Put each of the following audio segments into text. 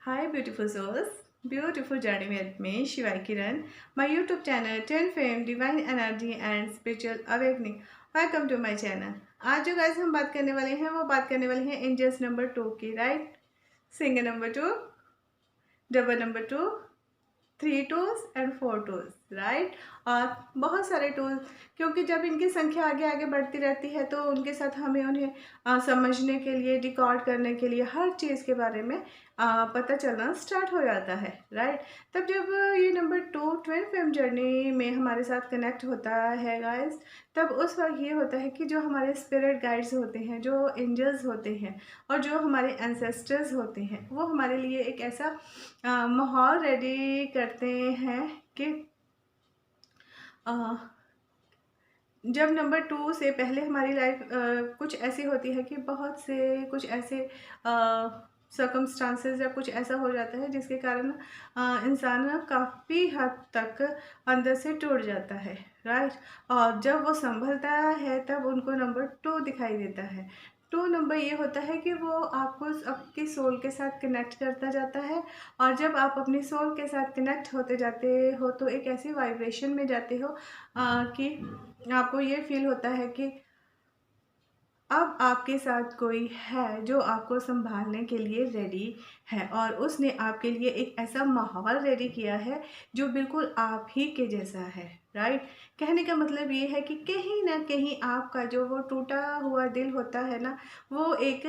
Hi, beautiful souls. Beautiful journey with me, Shivai Kiran. My YouTube channel, 10 Fame, Divine Energy and Spiritual Awakening. Welcome to my channel. आज जो guys हम बात करने वाले हैं वो बात करने वाले हैं एंजल्स नंबर 2 की, right. Single number 2, double number 2, 3 tools and 4 tools, right. और बहुत सारे टूल्स, क्योंकि जब इनकी संख्या आगे आगे बढ़ती रहती है तो उनके साथ हमें उन्हें समझने के लिए, डिकॉड करने के लिए, हर चीज़ के बारे में पता चलना स्टार्ट हो जाता है, राइट। तब जब ये नंबर 2 ट्विन फ्लेम जर्नी में हमारे साथ कनेक्ट होता है गाइस, तब उस वक्त ये होता है कि जो हमारे स्पिरिट गाइड्स होते हैं, जो एंजल्स होते हैं और जो हमारे एंसेस्टर्स होते हैं, वो हमारे लिए एक ऐसा माहौल रेडी करते हैं कि जब नंबर 2 से पहले हमारी लाइफ कुछ ऐसी होती है कि बहुत से कुछ ऐसे सर्कमस्टांसेस या कुछ ऐसा हो जाता है जिसके कारण इंसान काफ़ी हद तक अंदर से टूट जाता है, राइट। और जब वो संभलता है तब उनको नंबर 2 दिखाई देता है। 2 नंबर ये होता है कि वो आपको आपकी सोल के साथ कनेक्ट करता जाता है। और जब आप अपनी सोल के साथ कनेक्ट होते जाते हो तो एक ऐसी वाइब्रेशन में जाते हो कि आपको ये फील होता है कि अब आपके साथ कोई है जो आपको संभालने के लिए रेडी है, और उसने आपके लिए एक ऐसा माहौल रेडी किया है जो बिल्कुल आप ही के जैसा है, राइट। कहने का मतलब ये है कि कहीं ना कहीं आपका जो वो टूटा हुआ दिल होता है ना, वो एक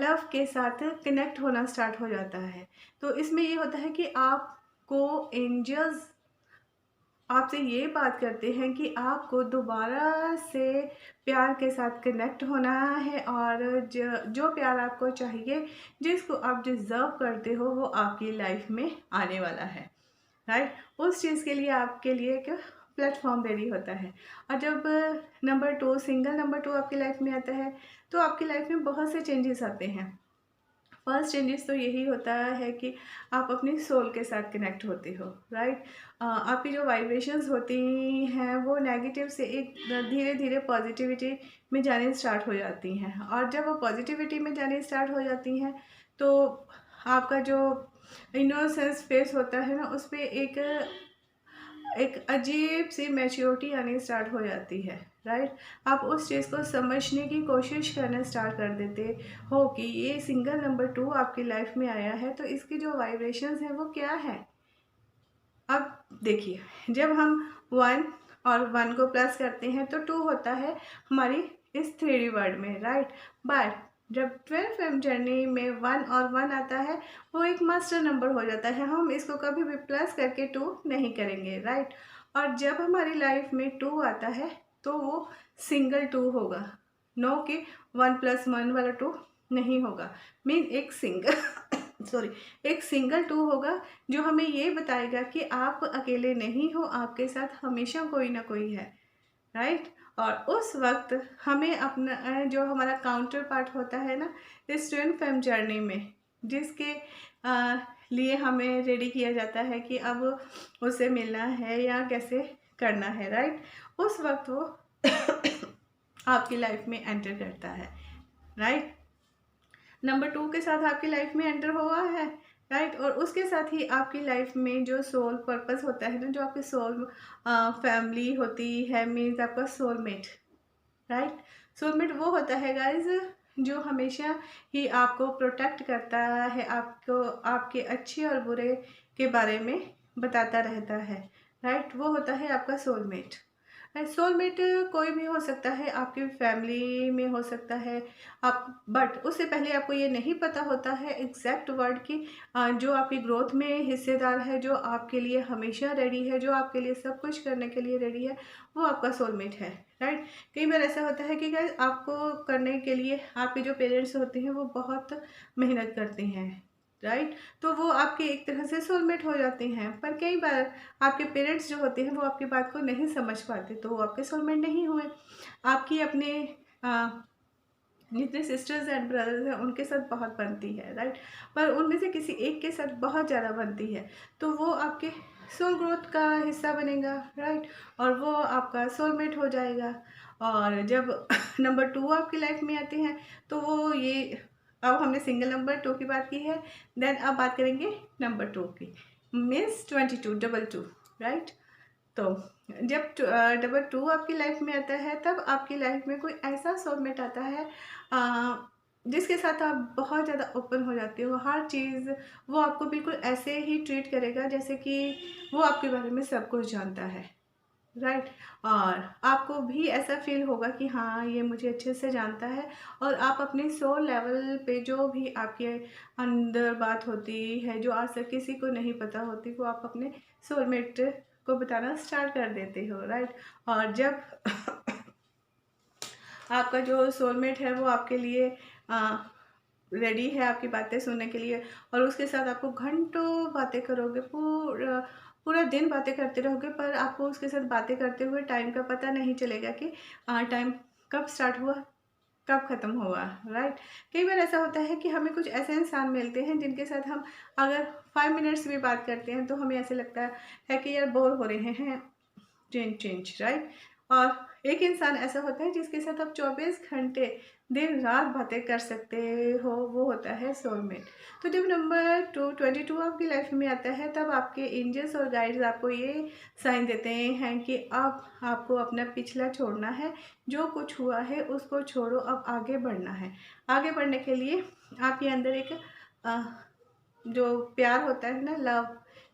लव के साथ कनेक्ट होना स्टार्ट हो जाता है। तो इसमें ये होता है कि आपको एंजल्स आपसे ये बात करते हैं कि आपको दोबारा से प्यार के साथ कनेक्ट होना है, और जो प्यार आपको चाहिए, जिसको आप डिज़र्व करते हो, वो आपकी लाइफ में आने वाला है, राइट। उस चीज़ के लिए आपके लिए एक प्लेटफॉर्म रेडी होता है। और जब नंबर 2 सिंगल नंबर 2 आपकी लाइफ में आता है तो आपकी लाइफ में बहुत से चेंजेस आते हैं। फर्स्ट चेंजेस तो यही होता है कि आप अपनी सोल के साथ कनेक्ट होते हो, राइट। आपकी जो वाइब्रेशंस होती हैं वो नेगेटिव से एक धीरे धीरे पॉजिटिविटी में जाने स्टार्ट हो जाती हैं, और जब वो पॉजिटिविटी में जाने स्टार्ट हो जाती हैं तो आपका जो इनोसेंस फेस होता है ना, उस पर एक अजीब सी मैच्योरिटी आनी स्टार्ट हो जाती है, राइट। आप उस चीज़ को समझने की कोशिश करना स्टार्ट कर देते हो कि ये सिंगल नंबर 2 आपकी लाइफ में आया है तो इसकी जो वाइब्रेशंस हैं वो क्या है। अब देखिए, जब हम 1 और 1 को प्लस करते हैं तो 2 होता है हमारी इस 3D वर्ड में, राइट। बट जब 12 फिल्म जर्नी में 1 और 1 आता है, वो एक मास्टर नंबर हो जाता है। हम इसको कभी भी प्लस करके 2 नहीं करेंगे, राइट। और जब हमारी लाइफ में 2 आता है तो वो सिंगल 2 होगा, नो कि 1 + 1 वाला 2 नहीं होगा। मीन एक सिंगल सॉरी, एक सिंगल 2 होगा जो हमें ये बताएगा कि आप अकेले नहीं हो, आपके साथ हमेशा कोई ना कोई है, राइट। और उस वक्त हमें अपना जो हमारा काउंटर पार्ट होता है ना इस ट्विन फेम जर्नी में, जिसके लिए हमें रेडी किया जाता है कि अब उससे मिलना है या कैसे करना है, राइट। उस वक्त वो आपकी लाइफ में एंटर करता है, राइट। नंबर 2 के साथ आपकी लाइफ में एंटर हुआ है, राइट। और उसके साथ ही आपकी लाइफ में जो सोल पर्पस होता है ना, जो आपकी सोल फैमिली होती है, मीन्स आपका सोलमेट, राइट। सोलमेट वो होता है गाइज जो हमेशा ही आपको प्रोटेक्ट करता है, आपको आपके अच्छे और बुरे के बारे में बताता रहता है, राइट। वो होता है आपका सोलमेट। सोलमेट कोई भी हो सकता है, आपकी फैमिली में हो सकता है आप, बट उससे पहले आपको ये नहीं पता होता है एग्जैक्ट वर्ड की जो आपकी ग्रोथ में हिस्सेदार है, जो आपके लिए हमेशा रेडी है, जो आपके लिए सब कुछ करने के लिए रेडी है, वो आपका सोलमेट है, राइट। कई बार ऐसा होता है कि गाइस आपको करने के लिए आपके जो पेरेंट्स होते हैं वो बहुत मेहनत करते हैं, राइट। तो वो आपके एक तरह से सोलमेट हो जाते हैं, पर कई बार आपके पेरेंट्स जो होते हैं वो आपकी बात को नहीं समझ पाते तो वो आपके सोलमेट नहीं हुए। आपकी अपने जितने सिस्टर्स एंड ब्रदर्स हैं उनके साथ बहुत बनती है, राइट। पर उनमें से किसी एक के साथ बहुत ज़्यादा बनती है तो वो आपके सोल ग्रोथ का हिस्सा बनेगा, राइट। और वो आपका सोलमेट हो जाएगा। और जब नंबर 2 आपकी लाइफ में आते हैं तो वो ये अब हमने सिंगल नंबर 2 की बात की है, देन अब बात करेंगे नंबर 2 की, मीन्स 22, डबल 2, राइट। तो जब डबल 2 आपकी लाइफ में आता है, तब आपकी लाइफ में कोई ऐसा सोलमेट आता है जिसके साथ आप बहुत ज़्यादा ओपन हो जाते हो, हर चीज़ वो आपको बिल्कुल ऐसे ही ट्रीट करेगा जैसे कि वो आपके बारे में सब कुछ जानता है, राइट। और आपको भी ऐसा फील होगा कि हाँ, ये मुझे अच्छे से जानता है, और आप अपने सोल लेवल पे जो भी आपके अंदर बात होती है, जो आज तक किसी को नहीं पता होती, वो आप अपने सोलमेट को बताना स्टार्ट कर देते हो, राइट। और जब आपका जो सोलमेट है वो आपके लिए रेडी है आपकी बातें सुनने के लिए, और उसके साथ आपको घंटों बातें करोगे, पूरा पूरा दिन बातें करते रहोगे, पर आपको उसके साथ बातें करते हुए टाइम का पता नहीं चलेगा कि टाइम कब स्टार्ट हुआ, कब ख़त्म हुआ, राइट। कई बार ऐसा होता है कि हमें कुछ ऐसे इंसान मिलते हैं जिनके साथ हम अगर 5 मिनट्स भी बात करते हैं तो हमें ऐसे लगता है कि यार बोर हो रहे हैं, चेंज चेंज, राइट। और एक इंसान ऐसा होता है जिसके साथ आप 24 घंटे दिन रात बातें कर सकते हो, वो होता है सोलमेट। तो जब नंबर 22 आपकी लाइफ में आता है, तब आपके एंजल्स और गाइड्स आपको ये साइन देते हैं कि अब आपको अपना पिछला छोड़ना है, जो कुछ हुआ है उसको छोड़ो, अब आगे बढ़ना है। आगे बढ़ने के लिए आपके अंदर एक अ, जो प्यार होता है ना, लव,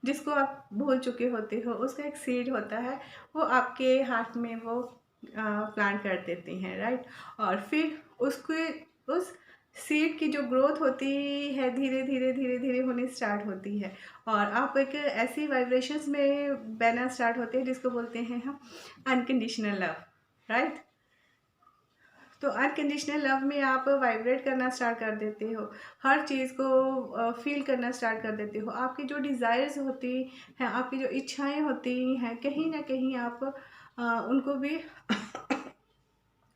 जिसको आप भूल चुके होते हो, उसका एक सीड होता है, वो आपके हाथ में वो प्लांट कर देते हैं, राइट। और फिर उसके उस सीड की जो ग्रोथ होती है, धीरे धीरे धीरे धीरे होनी स्टार्ट होती है, और आप एक ऐसी वाइब्रेशंस में बहना स्टार्ट होते हैं जिसको बोलते हैं हम अनकंडीशनल लव, राइट। तो अनकंडीशनल लव में आप वाइब्रेट करना स्टार्ट कर देते हो, हर चीज़ को फील करना स्टार्ट कर देते हो, आपकी जो डिज़ायर्स होती हैं, आपकी जो इच्छाएं होती हैं, कहीं ना कहीं आप उनको भी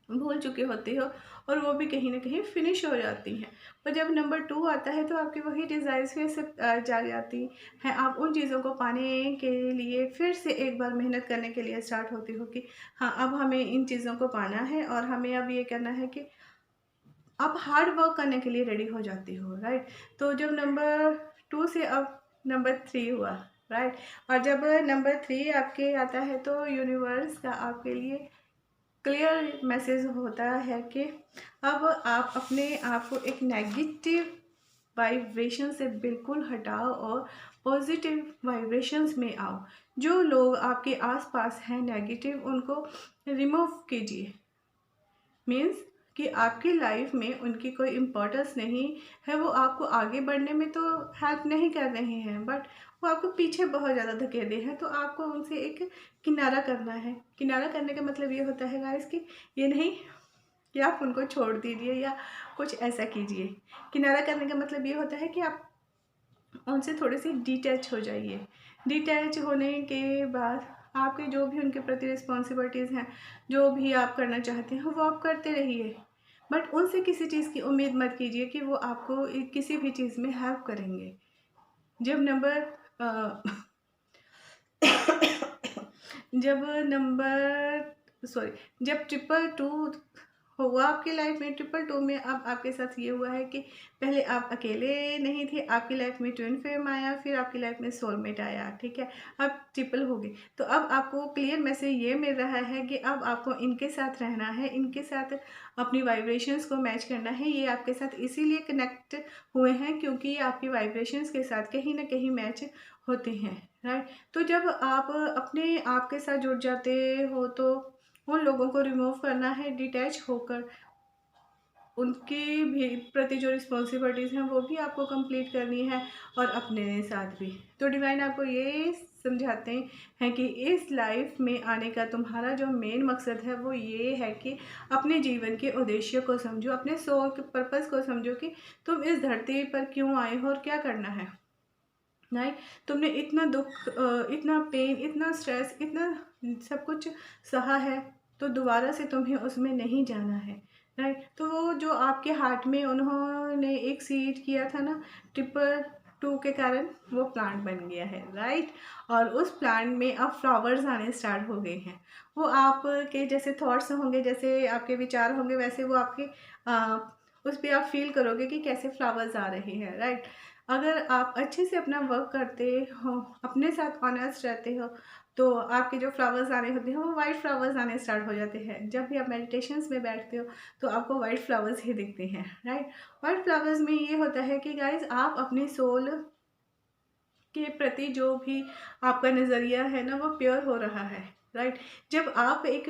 भूल चुके होते हो, और वो भी कहीं ना कहीं फिनिश हो जाती हैं। पर जब नंबर 2 आता है तो आपकी वही डिज़ायर्स फिर से जाग जाती हैं, आप उन चीज़ों को पाने के लिए फिर से एक बार मेहनत करने के लिए स्टार्ट होती हो कि हाँ, अब हमें इन चीज़ों को पाना है, और हमें अब ये करना है कि आप हार्ड वर्क करने के लिए रेडी हो जाती हो, राइट। तो जब नंबर 2 से अब नंबर 3 हुआ, राइट। और जब नंबर 3 आपके आता है तो यूनिवर्स का आपके लिए क्लियर मैसेज होता है कि अब आप अपने आप को एक नेगेटिव वाइब्रेशन से बिल्कुल हटाओ और पॉजिटिव वाइब्रेशंस में आओ। जो लोग आपके आसपास हैं नेगेटिव, उनको रिमूव कीजिए। मीन्स कि आपकी लाइफ में उनकी कोई इम्पोर्टेंस नहीं है, वो आपको आगे बढ़ने में तो हेल्प नहीं कर रहे हैं, बट वो आपको पीछे बहुत ज़्यादा धकेले हैं। तो आपको उनसे एक किनारा करना है। किनारा करने का मतलब ये होता है गाइस कि ये नहीं कि आप उनको छोड़ दीजिए या कुछ ऐसा कीजिए। किनारा करने का मतलब ये होता है कि आप उनसे थोड़े से डिटैच हो जाइए। डिटैच होने के बाद आपके जो भी उनके प्रति रिस्पॉन्सिबिलिटीज़ हैं, जो भी आप करना चाहते हैं वो आप करते रहिए, बट उनसे किसी चीज़ की उम्मीद मत कीजिए कि वो आपको किसी भी चीज़ में हेल्प करेंगे। जब नंबर जब नंबर सॉरी जब ट्रिपल टू हुआ आपकी लाइफ में, ट्रिपल टू में अब आपके साथ ये हुआ है कि पहले आप अकेले नहीं थे, आपकी लाइफ में ट्विन फ्लेम आया, फिर आपकी लाइफ में सोलमेट आया, ठीक है। अब ट्रिपल हो गई, तो अब आपको क्लियर मैसेज ये मिल रहा है कि अब आपको इनके साथ रहना है, इनके साथ अपनी वाइब्रेशंस को मैच करना है। ये आपके साथ इसीलिए कनेक्ट हुए हैं क्योंकि ये आपकी वाइब्रेशंस के साथ कहीं ना कहीं मैच होते हैं, राइट। तो जब आप अपने आप के साथ जुड़ जाते हो तो उन लोगों को रिमूव करना है, डिटैच होकर उनके भी प्रति जो रिस्पॉन्सिबिलिटीज़ हैं वो भी आपको कंप्लीट करनी है, और अपने साथ भी। तो डिवाइन आपको ये समझाते हैं कि इस लाइफ में आने का तुम्हारा जो मेन मकसद है वो ये है कि अपने जीवन के उद्देश्य को समझो, अपने सोल के पर्पस को समझो कि तुम इस धरती पर क्यों आए हो और क्या करना है, नहीं। तुमने इतना दुख, इतना पेन, इतना स्ट्रेस, इतना सब कुछ सहा है, तो दोबारा से तुम्हें उसमें नहीं जाना है, राइट। तो वो जो आपके हार्ट में उन्होंने एक सीड किया था ना, ट्रिपल टू के कारण वो प्लांट बन गया है, राइट। और उस प्लांट में अब फ्लावर्स आने स्टार्ट हो गए हैं। वो आपके जैसे थॉट्स होंगे, जैसे आपके विचार होंगे, वैसे वो आपके उस पे आप फील करोगे कि कैसे फ्लावर्स आ रहे हैं, राइट। अगर आप अच्छे से अपना वर्क करते हो, अपने साथ ऑनेस्ट रहते हो, तो आपके जो फ्लावर्स आने होते हैं वो वाइट फ्लावर्स आने स्टार्ट हो जाते हैं। जब भी आप मेडिटेशंस में बैठते हो तो आपको वाइट फ्लावर्स ही दिखते हैं, राइट। वाइट फ्लावर्स में ये होता है कि गाइज आप अपनी सोल के प्रति जो भी आपका नज़रिया है ना वो प्योर हो रहा है, राइट। जब आप एक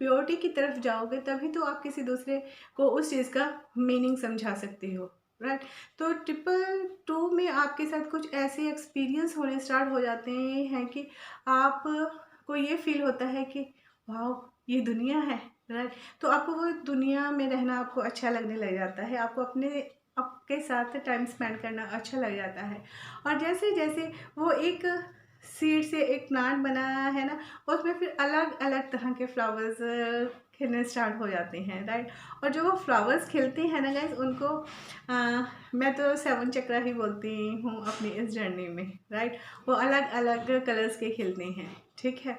प्योरिटी की तरफ जाओगे तभी तो आप किसी दूसरे को उस चीज़ का मीनिंग समझा सकते हो, राइट। तो ट्रिपल टू में आपके साथ कुछ ऐसे एक्सपीरियंस होने स्टार्ट हो जाते हैं कि आप को ये फील होता है कि वाह ये दुनिया है, राइट। तो आपको वो दुनिया में रहना आपको अच्छा लगने लग जाता है, आपको अपने आपके साथ टाइम स्पेंड करना अच्छा लग जाता है। और जैसे जैसे वो एक सीड से एक प्लांट बना है ना, उसमें फिर अलग अलग तरह के फ्लावर्स खिलने स्टार्ट हो जाते हैं, राइट। और जो वो फ्लावर्स खिलते हैं ना गाइस, उनको मैं तो सेवन चक्रा ही बोलती हूँ अपनी इस जर्नी में, राइट। वो अलग अलग कलर्स के खिलते हैं, ठीक है।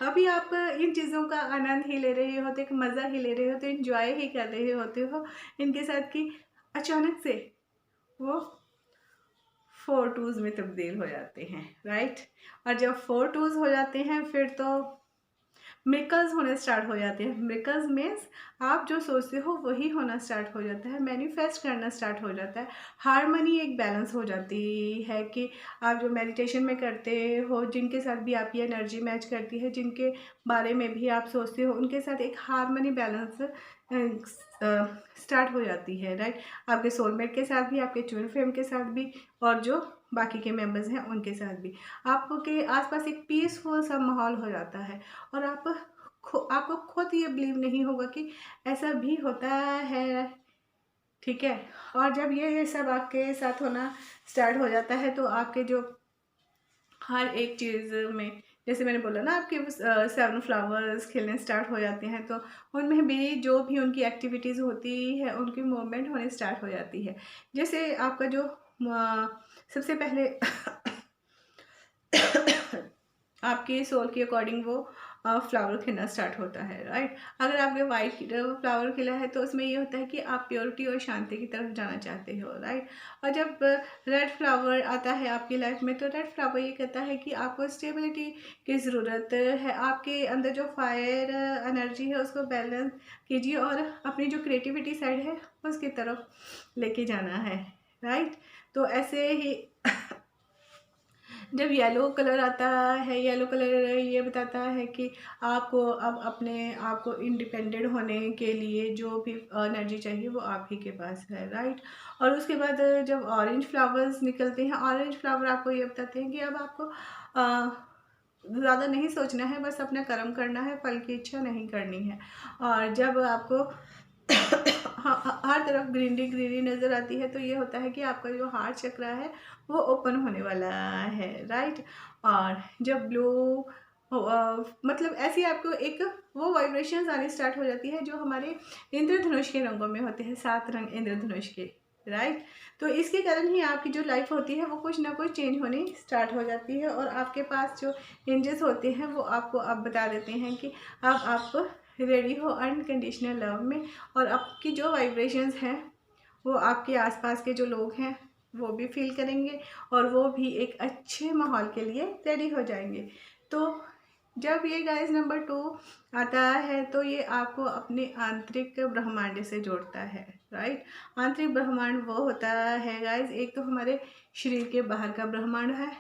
अभी आप इन चीज़ों का आनंद ही ले रहे होते, एक मज़ा ही ले रहे होते, एंजॉय ही कर रहे होते हो इनके साथ कि अचानक से वो फोर टूज़ में तब्दील हो जाते हैं, राइट। और जब फोर टूज़ हो जाते हैं फिर तो मिरेकल्स होने स्टार्ट हो जाते हैं। मिरेकल्स मीन्स आप जो सोचते हो वही होना स्टार्ट हो जाता है, मैनिफेस्ट करना स्टार्ट हो जाता है। हारमनी एक बैलेंस हो जाती है कि आप जो मेडिटेशन में करते हो, जिनके साथ भी आपकी एनर्जी मैच करती है, जिनके बारे में भी आप सोचते हो, उनके साथ एक हारमनी बैलेंस स्टार्ट हो जाती है, राइट। आपके सोलमेट के साथ भी, आपके ट्विन फ्लेम के साथ भी, और जो बाकी के मेंबर्स हैं उनके साथ भी आपके आसपास एक पीसफुल सा माहौल हो जाता है। और आपको खुद ये बिलीव नहीं होगा कि ऐसा भी होता है, ठीक है। और जब ये सब आपके साथ होना स्टार्ट हो जाता है तो आपके जो हर एक चीज़ में, जैसे मैंने बोला ना, आपके सेवन फ्लावर्स खिलने स्टार्ट हो जाते हैं, तो उनमें भी जो भी उनकी एक्टिविटीज़ होती है उनकी मूवमेंट होने स्टार्ट हो जाती है। जैसे आपका जो सबसे पहले आपकी सोल के अकॉर्डिंग वो फ्लावर खिलना स्टार्ट होता है, राइट। अगर आपके वाइट फ्लावर खिला है तो उसमें ये होता है कि आप प्योरिटी और शांति की तरफ जाना चाहते हो, राइट। और जब रेड फ्लावर आता है आपकी लाइफ में तो रेड फ्लावर ये कहता है कि आपको स्टेबिलिटी की ज़रूरत है, आपके अंदर जो फायर एनर्जी है उसको बैलेंस कीजिए और अपनी जो क्रिएटिविटी साइड है उसकी तरफ लेके जाना है, राइट। तो ऐसे ही जब येलो कलर आता है, येलो कलर ये बताता है कि आपको अब अपने आप को इंडिपेंडेंट होने के लिए जो भी एनर्जी चाहिए वो आप ही के पास है, राइट। और उसके बाद जब ऑरेंज फ्लावर्स निकलते हैं, ऑरेंज फ्लावर आपको ये बताते हैं कि अब आपको ज़्यादा नहीं सोचना है, बस अपना कर्म करना है, फल की इच्छा नहीं करनी है। और जब आपको हर तरफ ग्रीनरी ग्रीनरी नज़र आती है तो ये होता है कि आपका जो हार्ट चक्रा है वो ओपन होने वाला है, राइट। और जब ब्लू मतलब ऐसी आपको एक वो वाइब्रेशंस आनी स्टार्ट हो जाती है जो हमारे इंद्रधनुष के रंगों में होते हैं, 7 रंग इंद्रधनुष के, राइट। तो इसके कारण ही आपकी जो लाइफ होती है वो कुछ ना कुछ चेंज होनी स्टार्ट हो जाती है। और आपके पास जो एंजल्स होते हैं वो आपको अब बता देते हैं कि अब आप रेडी हो अनकंडीशनल लव में। और आपकी जो वाइब्रेशंस हैं वो आपके आसपास के जो लोग हैं वो भी फील करेंगे और वो भी एक अच्छे माहौल के लिए रेडी हो जाएंगे। तो जब ये गाइस नंबर 2 आता है तो ये आपको अपने आंतरिक ब्रह्मांड से जोड़ता है, राइट। आंतरिक ब्रह्मांड वो होता है गाइस, एक तो हमारे शरीर के बाहर का ब्रह्मांड है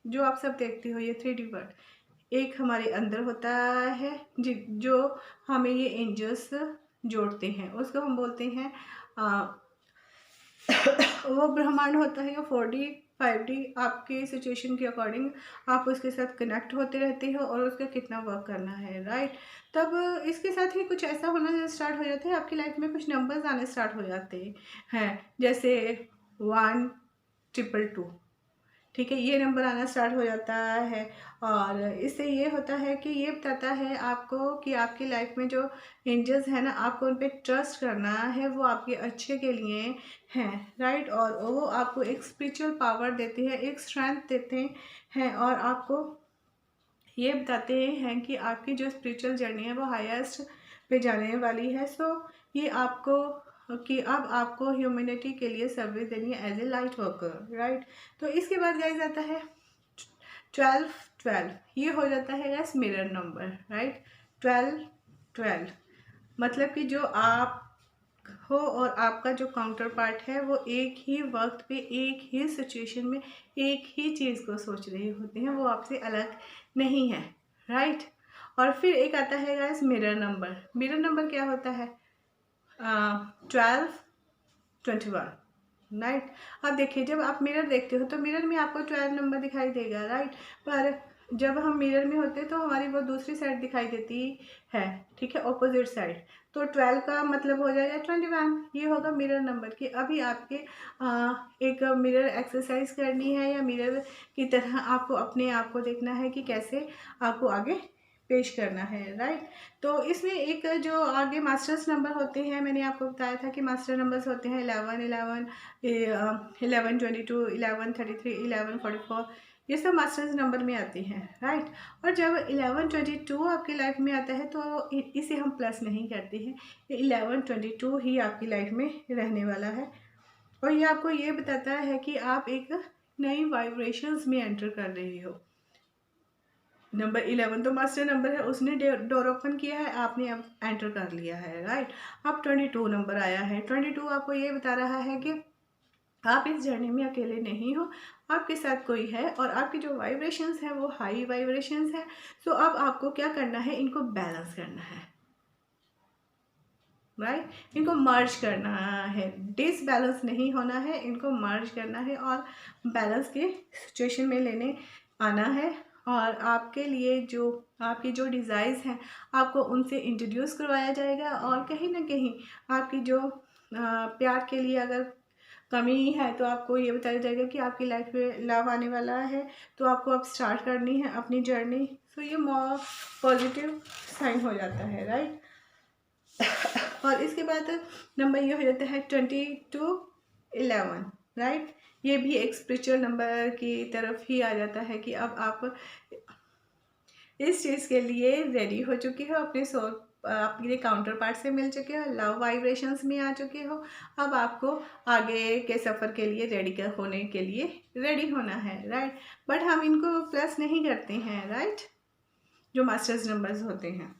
जो आप सब देखते हो, ये 3D वर्ल्ड। एक हमारे अंदर होता है जो हमें ये एंजल्स जोड़ते हैं, उसको हम बोलते हैं वो ब्रह्मांड होता है, 4D 5D आपके सिचुएशन के अकॉर्डिंग आप उसके साथ कनेक्ट होते रहते हो और उसका कितना वर्क करना है, राइट। तब इसके साथ ही कुछ ऐसा होना स्टार्ट हो जाता है, आपकी लाइफ में कुछ नंबर्स आने स्टार्ट हो जाते हैं, जैसे 1 2 2, ठीक है, ये नंबर आना स्टार्ट हो जाता है। और इससे ये होता है कि ये बताता है आपको कि आपकी लाइफ में जो एंजल्स हैं ना, आपको उन पर ट्रस्ट करना है, वो आपके अच्छे के लिए हैं, राइट। और वो आपको एक स्पिरिचुअल पावर देते हैं, एक स्ट्रेंथ देते हैं और आपको ये बताते हैं कि आपकी जो स्पिरिचुअल जर्नी है वो हाईएस्ट पे जाने वाली है। सो ये आपको कि अब आपको ह्यूमैनिटी के लिए सर्विस देनी है as a light worker, right. तो इसके बाद गाइस आता है 12 ये हो जाता है गाइस मिरर नंबर, राइट। 12 मतलब कि जो आप हो और आपका जो काउंटर पार्ट है वो एक ही वक्त पे एक ही सिचुएशन में एक ही चीज़ को सोच रहे होते हैं, वो आपसे अलग नहीं है, राइट। और फिर एक आता है guys mirror number. Mirror number क्या होता है? 12 21, राइट। अब देखिए जब आप मिरर देखते हो तो मिरर में आपको 12 नंबर दिखाई देगा, राइट। पर जब हम मिरर में होते हैं तो हमारी वो दूसरी साइड दिखाई देती है, ठीक है, ऑपोजिट साइड। तो 12 का मतलब हो जाएगा 21, ये होगा मिरर नंबर। कि अभी आपके एक मिरर एक्सरसाइज करनी है या मिरर की तरह आपको अपने आप को देखना है कि कैसे आपको आगे पेश करना है, राइट। तो इसमें एक जो आगे मास्टर्स नंबर होते हैं, मैंने आपको बताया था कि मास्टर नंबर्स होते हैं 11 11 11 22 11 33 11 44, ये सब मास्टर्स नंबर में आती हैं, राइट। और जब 11 22 आपकी लाइफ में आता है तो इसे हम प्लस नहीं करते हैं, ये 11 22 ही आपकी लाइफ में रहने वाला है। और ये आपको ये बताता है कि आप एक नई वाइब्रेशंस में एंटर कर रहे हो। नंबर 11 तो मास्टर नंबर है, उसने डोर ओपन किया है, आपने अब एंटर कर लिया है, राइट। अब 22 नंबर आया है। 22 आपको ये बता रहा है कि आप इस जर्नी में अकेले नहीं हो, आपके साथ कोई है और आपकी जो वाइब्रेशंस हैं वो हाई वाइब्रेशंस हैं। तो अब आपको क्या करना है? इनको बैलेंस करना है, राइट। इनको मर्ज करना है, डिसबैलेंस नहीं होना है, इनको मर्ज करना है और बैलेंस के सिचुएशन में लेने आना है। और आपके लिए जो आपकी जो डिज़ायर्स हैं आपको उनसे इंट्रोड्यूस करवाया जाएगा। और कहीं ना कहीं आपकी जो प्यार के लिए अगर कमी है तो आपको ये बताया जाएगा कि आपकी लाइफ में लव आने वाला है, तो आपको अब स्टार्ट करनी है अपनी जर्नी। सो ये पॉजिटिव साइन हो जाता है, राइट। और इसके बाद नंबर ये हो जाता है 22 11, राइट। ये भी एक स्पिरिचुअल नंबर की तरफ ही आ जाता है कि अब आप इस चीज़ के लिए रेडी हो चुके हो, अपने सोल अपने काउंटर पार्ट से मिल चुके हो, लव वाइब्रेशंस में आ चुके हो। अब आपको आगे के सफ़र के लिए होने के लिए रेडी होना है, राइट। बट हम इनको प्लस नहीं करते हैं, राइट, जो मास्टर्स नंबर्स होते हैं।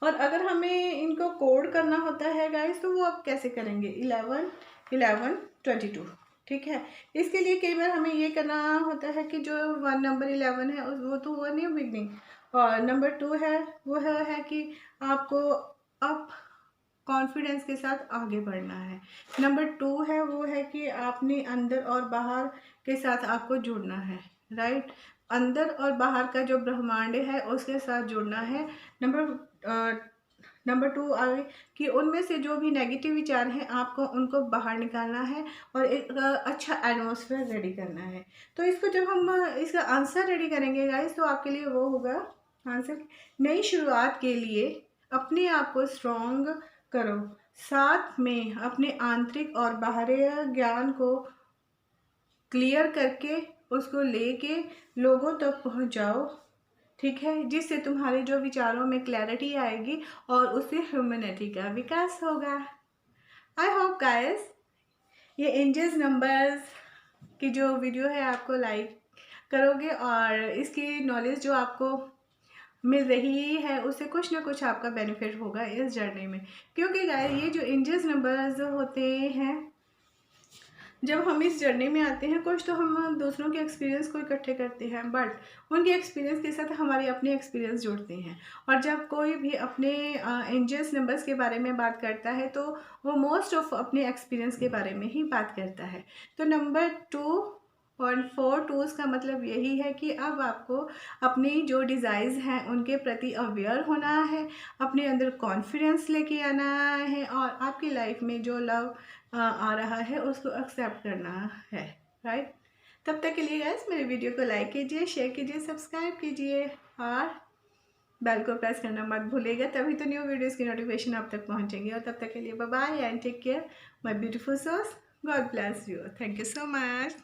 और अगर हमें इनको कोड करना होता है गाइस तो वो आप कैसे करेंगे? 11 11 22, ठीक है। इसके लिए कई बार हमें ये करना होता है कि जो नंबर 11 है वो तो हुआ नहीं बिगनिंग, और नंबर 2 है वो है कि आपको अब कॉन्फिडेंस के साथ आगे बढ़ना है। नंबर 2 है वो है कि आपने अंदर और बाहर के साथ आपको जुड़ना है, राइट। अंदर और बाहर का जो ब्रह्मांड है उसके साथ जुड़ना है। नंबर 2 आगे कि उनमें से जो भी नेगेटिव विचार हैं आपको उनको बाहर निकालना है और एक अच्छा एटमॉस्फेयर रेडी करना है। तो इसको जब हम इसका आंसर रेडी करेंगे गाइस तो आपके लिए वो होगा आंसर, नई शुरुआत के लिए अपने आप को स्ट्रॉन्ग करो, साथ में अपने आंतरिक और बाहरी ज्ञान को क्लियर करके उसको लेके लोगों तक पहुंचाओ, ठीक है, जिससे तुम्हारे जो विचारों में क्लैरिटी आएगी और उससे ह्यूमैनिटी का विकास होगा। आई होप गाइस ये एंजल्स नंबर्स की जो वीडियो है आपको लाइक करोगे और इसकी नॉलेज जो आपको मिल रही है उससे कुछ ना कुछ आपका बेनिफिट होगा इस जर्नी में। क्योंकि गाइस ये जो एंजल्स नंबर्स होते हैं जब हम इस जर्नी में आते हैं कुछ तो हम दूसरों के एक्सपीरियंस को इकट्ठे करते हैं, बट उनके एक्सपीरियंस के साथ हमारे अपने एक्सपीरियंस जुड़ते हैं। और जब कोई भी अपने एंजल्स नंबर्स के बारे में बात करता है तो वो मोस्ट ऑफ अपने एक्सपीरियंस के बारे में ही बात करता है। तो नंबर 2.42 का मतलब यही है कि अब आपको अपनी जो डिज़ायर्स हैं उनके प्रति अवेयर होना है, अपने अंदर कॉन्फिडेंस लेके आना है और आपकी लाइफ में जो लव आ रहा है उसको एक्सेप्ट करना है, राइट। तब तक के लिए गाइस मेरे वीडियो को लाइक कीजिए, शेयर कीजिए, सब्सक्राइब कीजिए और बेल को प्रेस करना मत भूलिएगा, तभी तो न्यू वीडियोस की नोटिफिकेशन आप तक पहुंचेंगी। और तब तक के लिए bye bye and take care my beautiful souls, God bless you, thank you so much.